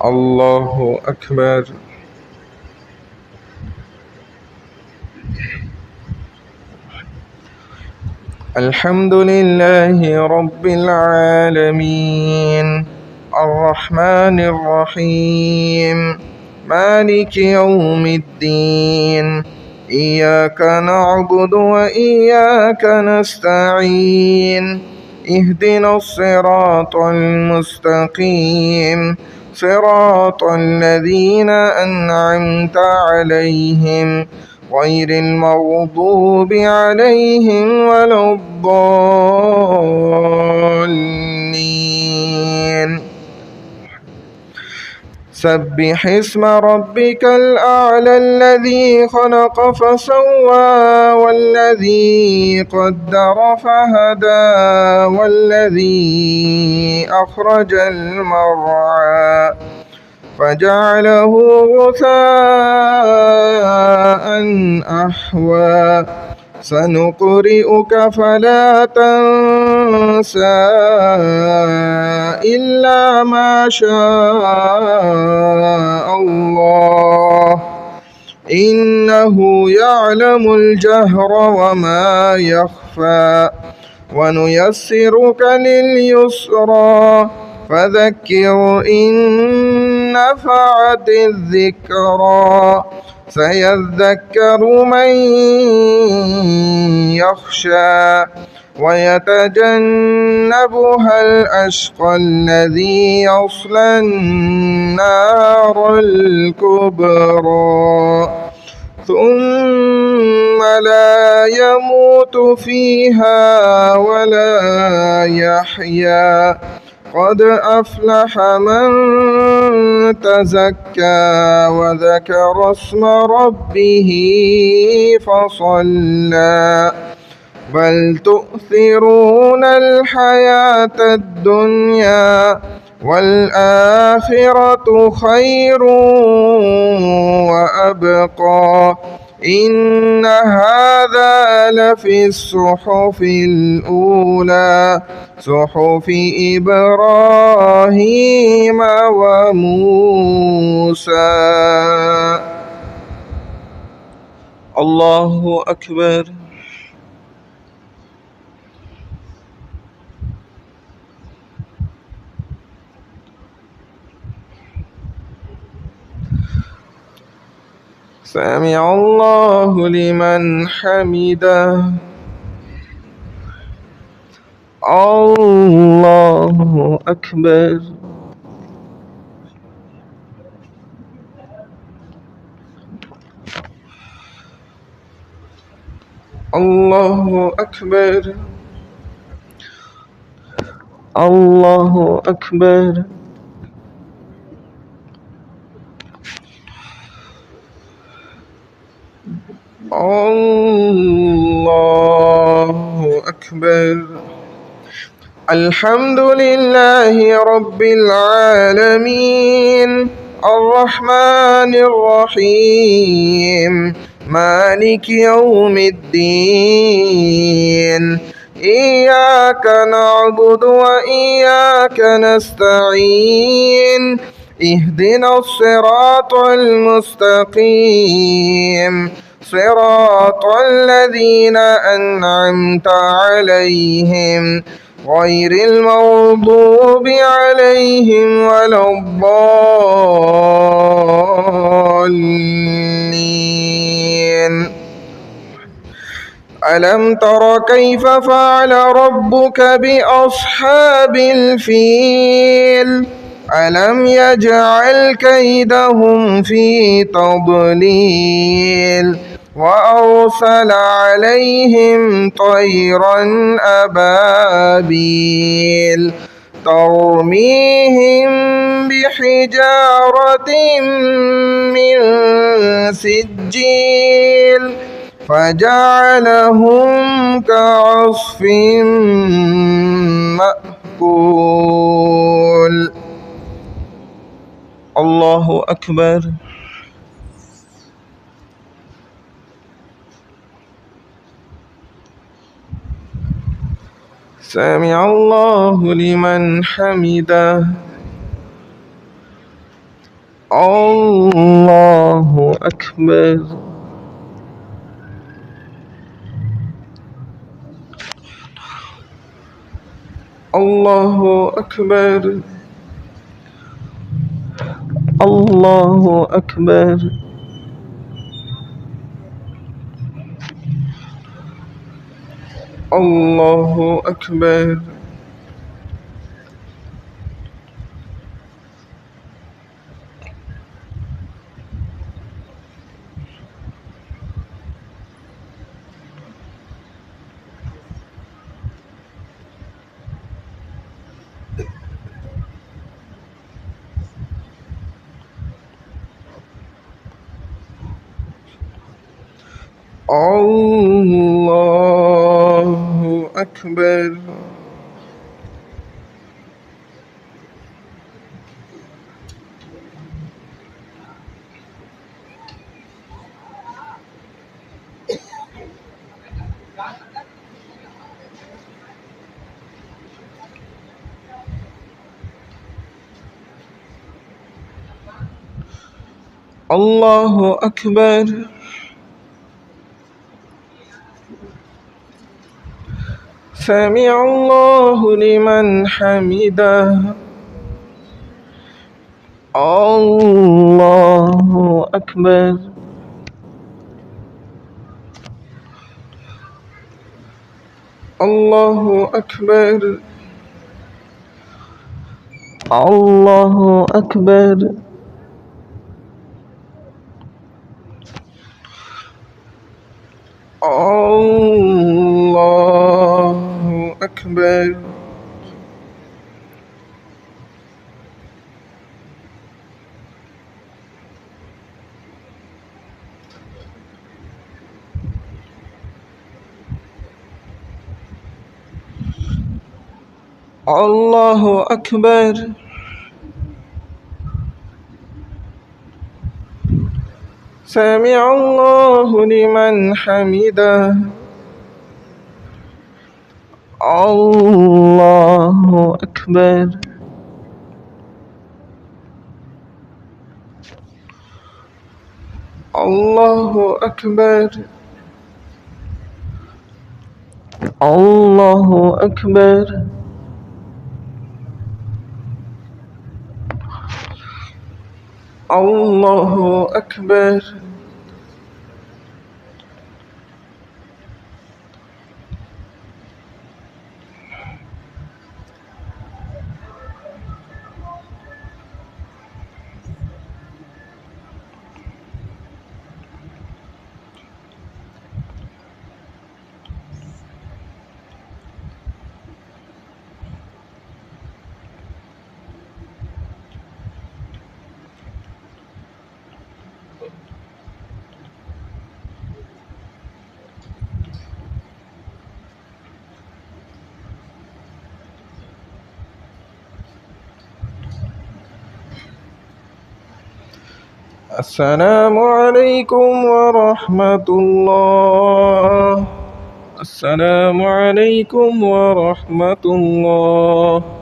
الله أكبر. الحمد لله رب العالمين الرحمن الرحيم مالك يوم الدين إياك نعبد وإياك نستعين اهدنا الصراط المستقيم صراط الذين أنعمت عليهم غير المغضوب عليهم ولا الضالين. سبح اسم ربك الأعلى الذي خلق فسوى والذي قدر فهدى والذي أخرج المرعى فجعله غثاء أحوى سنقرئك فلا تنسى إلا ما شاء الله إنه يعلم الجهر وما يخفى ونيسرك لليسرى فذكر إن نفعت الذكرى سيذكر من يخشى ويتجنبها الأشقى الذي يصلى النار الكبرى ثم لا يموت فيها ولا يحيا قد أفلح من تزكى وذكر اسم ربه فصلى بل تؤثرون الحياة الدنيا والآخرة خير وأبقى إن هذا لفي الصحف الأولى صحف إبراهيم وموسى. الله أكبر. سمع الله لمن حمده. الله أكبر. الله أكبر. الله أكبر. الله أكبر. الحمد لله رب العالمين الرحمن الرحيم مالك يوم الدين إياك نعبد وإياك نستعين اهدنا الصراط المستقيم صراط الذين أنعمت عليهم غير المغضوب عليهم ولا الضالين. ألم تر كيف فعل ربك بأصحاب الفيل ألم يجعل كيدهم في تضليل وأرسل عليهم طيرا أبابيل ترميهم بحجارة من سجيل فجعلهم كعصف مأكول. الله أكبر. سمع الله لمن حمده. الله أكبر. الله أكبر. الله أكبر. الله أكبر. الله أكبر. الله أكبر. سمع الله لمن حمده. الله أكبر. الله أكبر. الله أكبر. الله أكبر. الله أكبر. سمع الله لمن حمده. الله أكبر. الله أكبر. الله أكبر. الله أكبر. السلام عليكم ورحمة الله. السلام عليكم ورحمة الله.